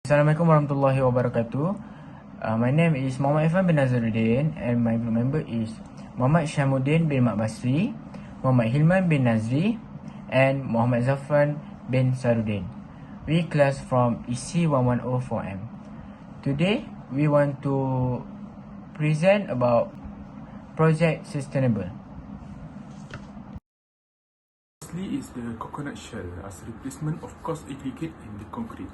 Assalamualaikum warahmatullahi wabarakatuh. My name is Muhammad Irfan bin Nazaruddin and my group member is Muhammad Syamuddin bin Mak Basri, Muhammad Hilman bin Nazri and Muhammad Zafran bin Sarudin. We class from EC110-4M. Today we want to present about Project Sustainable. Firstly is the coconut shell as replacement of coarse aggregate in the concrete.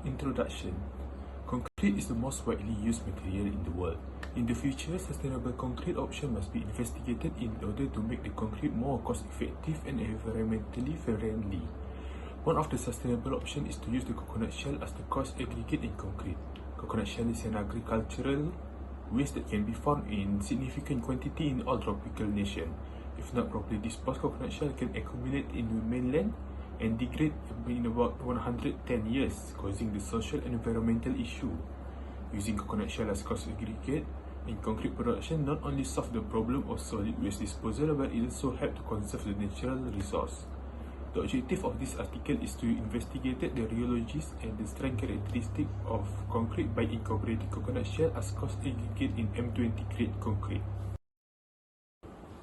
Introduction. Concrete is the most widely used material in the world. In the future, sustainable concrete option must be investigated in order to make the concrete more cost-effective and environmentally friendly. One of the sustainable options is to use the coconut shell as the coarse aggregate in concrete. Coconut shell is an agricultural waste that can be found in significant quantity in all tropical nations. If not properly disposed, coconut shell can accumulate in the mainland and degrade in about 110 years, causing the social and environmental issue. Using coconut shell as coarse aggregate in concrete production not only solve the problem of solid waste disposal, but it also help to conserve the natural resource. The objective of this article is to investigate the rheologies and the strength characteristic of concrete by incorporating coconut shell as coarse aggregate in M20 grade concrete.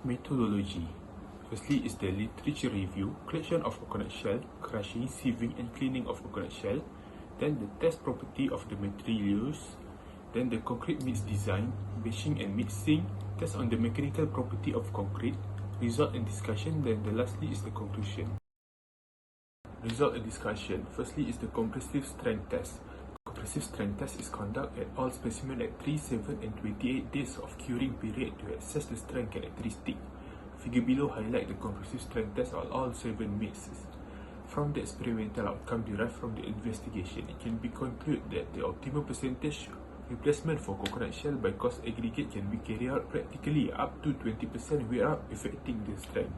Methodology. Firstly is the literature review, collection of coconut shell, crushing, sieving and cleaning of coconut shell, then the test property of the materials, then the concrete mix design, batching and mixing, test on the mechanical property of concrete, result and discussion, then lastly is the conclusion. Result and discussion. Firstly is the compressive strength test. Compressive strength test is conducted at all specimens at 3, 7 and 28 days of curing period to assess the strength characteristic. Figure below highlight the compressive strength test on all 7 mixes. From the experimental outcome derived from the investigation, it can be concluded that the optimal percentage replacement for coconut shell by coarse aggregate can be carried out practically up to 20% without affecting the strength.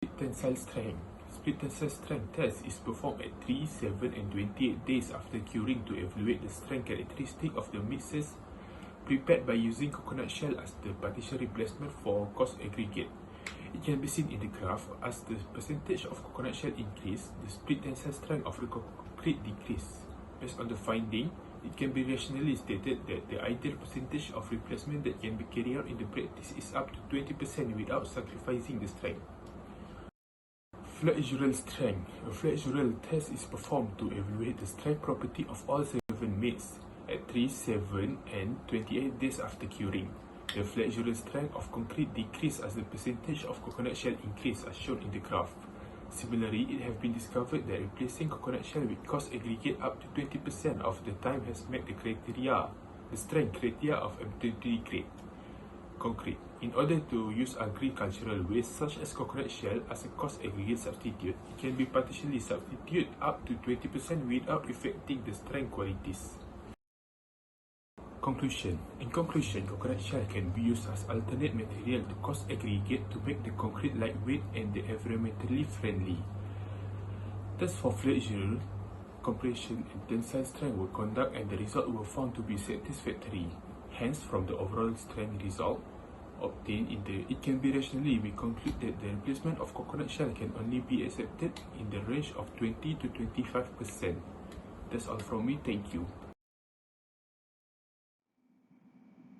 Split tensile strength. Split tensile strength test is performed at 3, 7 and 28 days after curing to evaluate the strength characteristic of the mixes prepared by using coconut shell as the partition replacement for coarse aggregate. It can be seen in the graph as the percentage of coconut shell increase, the split tensile strength of the concrete decrease. Based on the finding, it can be rationally stated that the ideal percentage of replacement that can be carried out in the practice is up to 20% without sacrificing the strength. Flexural strength. A flexural test is performed to evaluate the strength property of all 7 mates at 3, 7 and 28 days after curing. The flexural strength of concrete decreases as the percentage of coconut shell increase as shown in the graph. Similarly, it has been discovered that replacing coconut shell with coarse aggregate up to 20% of the time has met the strength criteria of M20 grade concrete. In order to use agricultural waste such as coconut shell as a coarse aggregate substitute, it can be partially substituted up to 20% without affecting the strength qualities. Conclusion. In conclusion, coconut shell can be used as alternate material to coarse aggregate to make the concrete lightweight and environmentally friendly. Tests for flexural, compression and tensile strength were conducted and the result were found to be satisfactory. Hence, from the overall strength result obtained it can be rationally be concluded that the replacement of coconut shell can only be accepted in the range of 20 to 25%. That's all from me. Thank you.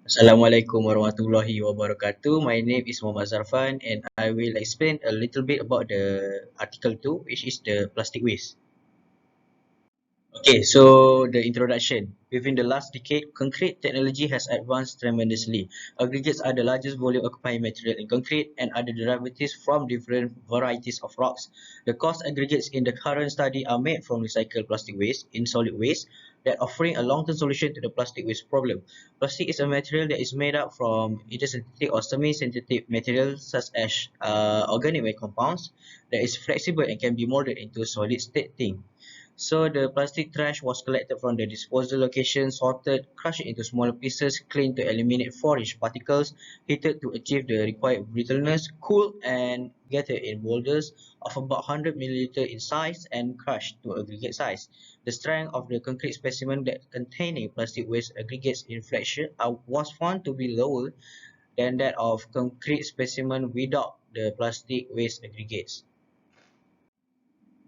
Assalamualaikum warahmatullahi wabarakatuh. My name is Muhammad Zarfan and I will explain a little bit about the article 2, which is the plastic waste. Okay, so the introduction. Within the last decade, concrete technology has advanced tremendously. Aggregates are the largest volume occupying material in concrete and other derivatives from different varieties of rocks. The coarse aggregates in the current study are made from recycled plastic waste in solid waste, that offering a long-term solution to the plastic waste problem. Plastic is a material that is made up from either synthetic or semi-synthetic materials such as organic compounds that is flexible and can be molded into a solid state thing. So the plastic trash was collected from the disposal location, sorted, crushed into smaller pieces, cleaned to eliminate foreign particles, heated to achieve the required brittleness, cooled and gathered in boulders of about 100 ml in size and crushed to aggregate size. The strength of the concrete specimen that containing plastic waste aggregates in fraction was found to be lower than that of concrete specimen without the plastic waste aggregates.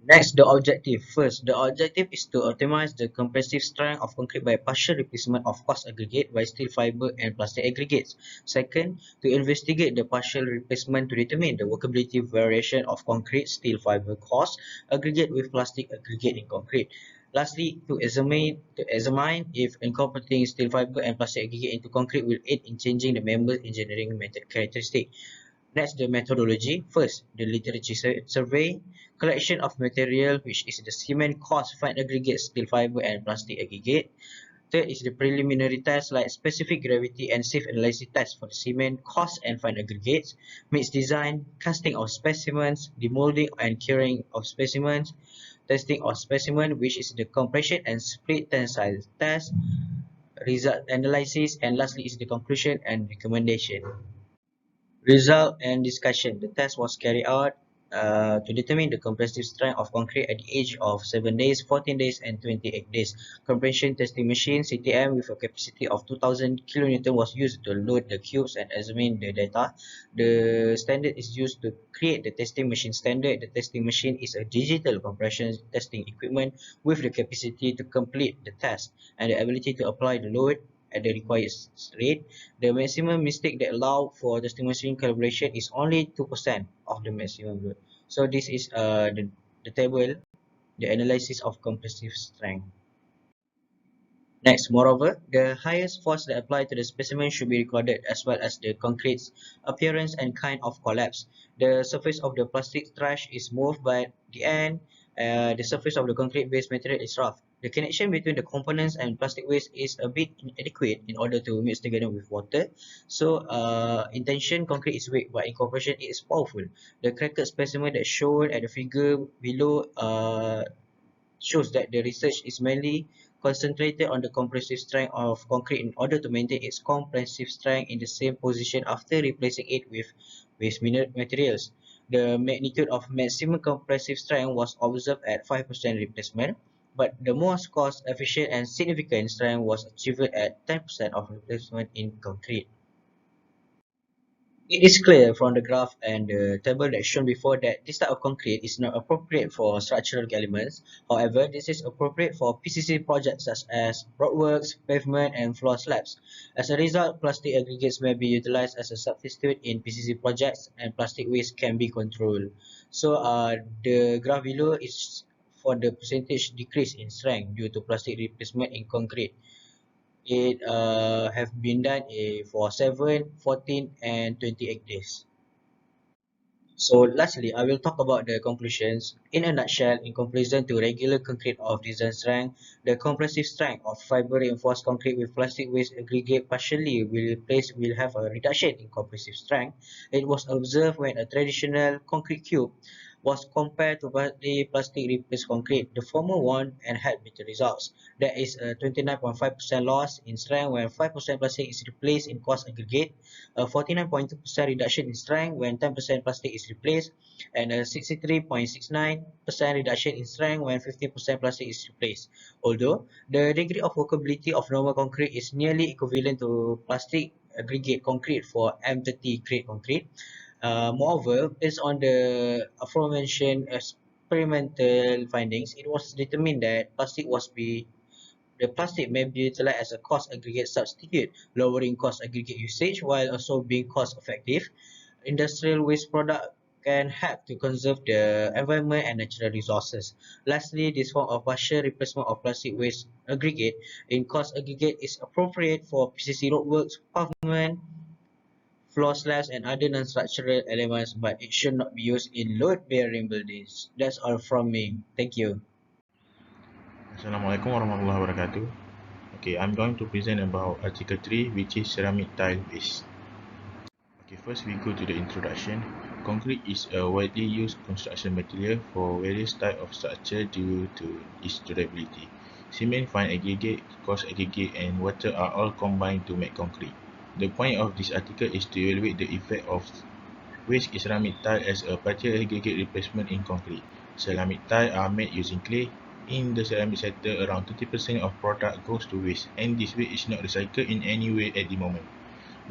Next, the objective. First, the objective is to optimize the compressive strength of concrete by partial replacement of coarse aggregate by steel fiber and plastic aggregates. Second, to investigate the partial replacement to determine the workability variation of concrete steel fiber coarse aggregate with plastic aggregate in concrete. Lastly, to examine if incorporating steel fiber and plastic aggregate into concrete will aid in changing the member's engineering method characteristic. Next, the methodology. First, the literature survey, collection of material, which is the cement, coarse, fine aggregate, steel fiber, and plastic aggregate. Third is the preliminary test like specific gravity and safe analysis test for the cement, coarse, and fine aggregates, mix design, casting of specimens, demolding and curing of specimens, testing of specimen, which is the compression and split tensile test, result analysis, and lastly is the conclusion and recommendation. Result and discussion. The test was carried out to determine the compressive strength of concrete at the age of 7 days, 14 days, and 28 days. Compression testing machine (CTM) with a capacity of 2000 kN was used to load the cubes and examine the data. The standard is used to create the testing machine standard. The testing machine is a digital compression testing equipment with the capacity to complete the test and the ability to apply the load at the required rate. The maximum mistake that allow for testing machine calibration is only 2% of the maximum load. So this is the table, the analysis of compressive strength. Next, moreover, the highest force that apply to the specimen should be recorded as well as the concrete's appearance and kind of collapse. The surface of the plastic trash is smooth, but the surface of the concrete-based material is rough. The connection between the components and plastic waste is a bit inadequate in order to mix together with water. So, in tension, concrete is weak, but in compression, it is powerful. The cracked specimen that shown at the figure below shows that the research is mainly concentrated on the compressive strength of concrete in order to maintain its compressive strength in the same position after replacing it with waste materials. The magnitude of maximum compressive strength was observed at 5% replacement, but the most cost-efficient and significant strength was achieved at 10% of replacement in concrete. It is clear from the graph and the table that shown before that this type of concrete is not appropriate for structural elements. However, this is appropriate for PCC projects such as roadworks, pavement, and floor slabs. As a result, plastic aggregates may be utilized as a substitute in PCC projects, and plastic waste can be controlled. So, the graph below is for the percentage decrease in strength due to plastic replacement in concrete. It have been done for 7, 14, and 28 days. So lastly, I will talk about the conclusions. In a nutshell, in comparison to regular concrete of design strength, the compressive strength of fiber reinforced concrete with plastic waste aggregate partially will have a reduction in compressive strength. It was observed when a traditional concrete cube was compared to plastic replaced concrete. The former won and had better results. There is a 29.5% loss in strength when 5% plastic is replaced in coarse aggregate, a 49.2% reduction in strength when 10% plastic is replaced, and a 63.69% reduction in strength when 15% plastic is replaced. Although the degree of workability of normal concrete is nearly equivalent to plastic aggregate concrete for M30 grade concrete. Moreover, based on the aforementioned experimental findings, it was determined that the plastic may be utilized as a cost aggregate substitute, lowering cost aggregate usage while also being cost effective. Industrial waste product can help to conserve the environment and natural resources. Lastly, this form of partial replacement of plastic waste aggregate in cost aggregate is appropriate for PCC roadworks, pavement, floor slabs, and other non-structural elements, but it should not be used in load-bearing buildings. That's all from me. Thank you. Assalamualaikum warahmatullahi wabarakatuh. Okay, I'm going to present about Article 3, which is ceramic tile base. Okay, first we go to the introduction. Concrete is a widely used construction material for various types of structure due to its durability. Cement, fine aggregate, coarse aggregate, and water are all combined to make concrete. The point of this article is to evaluate the effect of waste ceramic tile as a partial aggregate replacement in concrete. Ceramic tile are made using clay. In the ceramic sector, around 30% of product goes to waste, and this waste is not recycled in any way at the moment.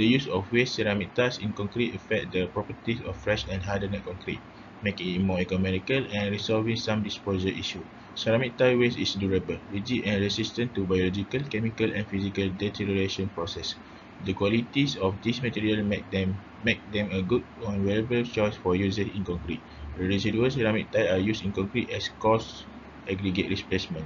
The use of waste ceramic tiles in concrete affect the properties of fresh and hardened concrete. making it more economical and resolving some disposal issue. Ceramic tile waste is durable, rigid and resistant to biological, chemical and physical deterioration process. The qualities of this material make them a good and valuable choice for users in concrete. The residual ceramic tile are used in concrete as coarse aggregate replacement.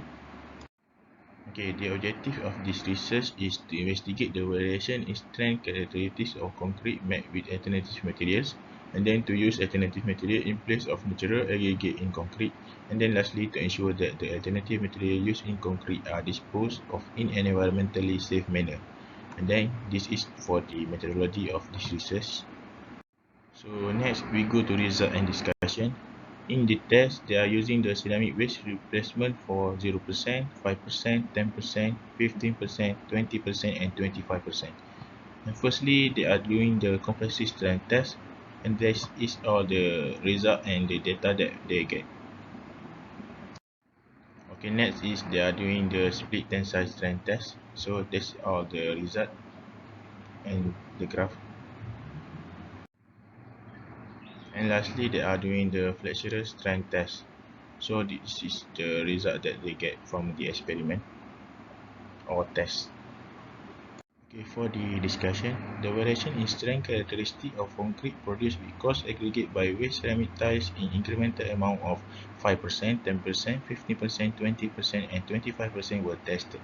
Okay, the objective of this research is to investigate the variation in strength characteristics of concrete made with alternative materials, and then to use alternative material in place of natural aggregate in concrete, and then lastly to ensure that the alternative material used in concrete are disposed of in an environmentally safe manner. And then this is for the methodology of this research. So next we go to result and discussion. In the test, they are using the ceramic waste replacement for 0%, 5%, 10%, 15%, 20% and 25%. And firstly, they are doing the compressive strength test, and this is all the result and the data that they get. Okay, next is they are doing the split tensile strength test. So that's all the result and the graph. And lastly, they are doing the flexural strength test. So this is the result that they get from the experiment or test. Okay, for the discussion, the variation in strength characteristic of concrete produced because aggregate by waste ceramic tiles in incremental amount of 5%, 10%, 15%, 20% and 25% were tested.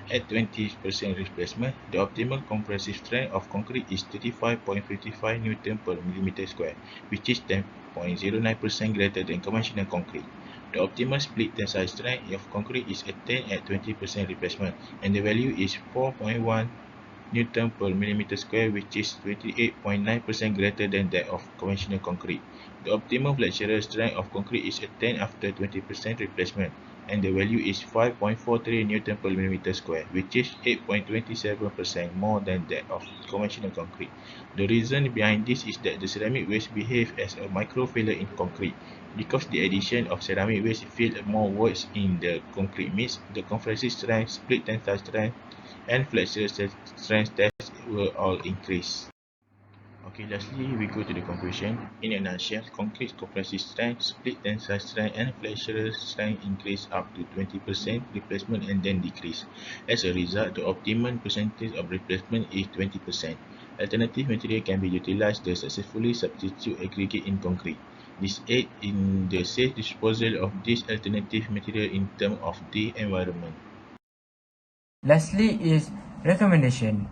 At 20% replacement, the optimal compressive strength of concrete is 35.55 Newton per millimeter square, which is 10.09% greater than conventional concrete. The optimal split tensile strength of concrete is attained at 20% replacement, and the value is 4.1 Newton per millimeter square, which is 28.9% greater than that of conventional concrete. The optimum flexural strength of concrete is attained after 20% replacement, and the value is 5.43 Newton per millimeter square, which is 8.27% more than that of conventional concrete. The reason behind this is that the ceramic waste behaves as a microfiller in concrete. Because the addition of ceramic waste filled more voids in the concrete mix, the compressive strength, split tensile strength, and flexural strength tests will all increase. Okay, lastly, we go to the conclusion. In a nutshell, concrete compressive strength, split tensile strength, and flexural strength increase up to 20% replacement and then decrease. As a result, the optimum percentage of replacement is 20%. Alternative material can be utilized to successfully substitute aggregate in concrete. This aids in the safe disposal of this alternative material in terms of the environment. Lastly is recommendation.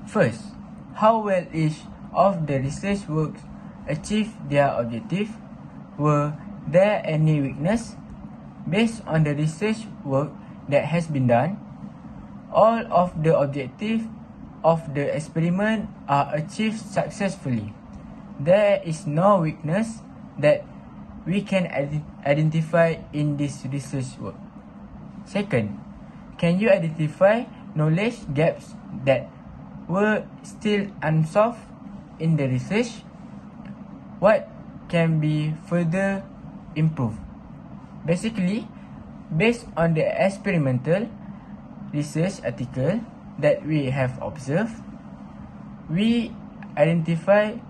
First, how well each of the research works achieved their objective? Were there any weakness? Based on the research work that has been done, all of the objectives of the experiment are achieved successfully. There is no weakness that we can identify in this research work. Second, can you identify knowledge gaps that were still unsolved in the research? What can be further improved? Basically, based on the experimental research article that we have observed, we identify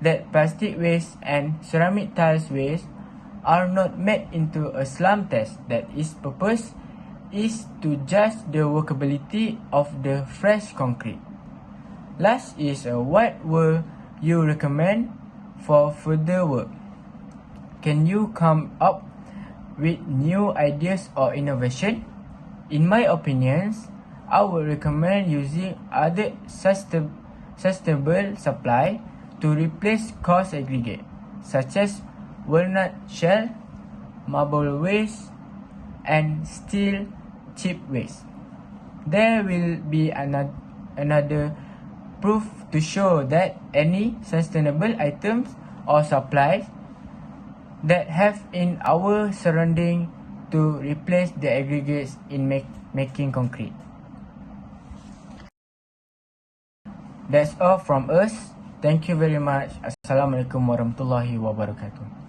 that plastic waste and ceramic tiles waste are not made into a slump test that its purpose is to judge the workability of the fresh concrete. Last is what will you recommend for further work? Can you come up with new ideas or innovation? In my opinions, I would recommend using other sustainable supply to replace coarse aggregate, such as walnut shell, marble waste, and steel chip waste. There will be another proof to show that any sustainable items or supplies that have in our surrounding to replace the aggregates in making concrete. That's all from us. Thank you very much. Assalamualaikum warahmatullahi wabarakatuh.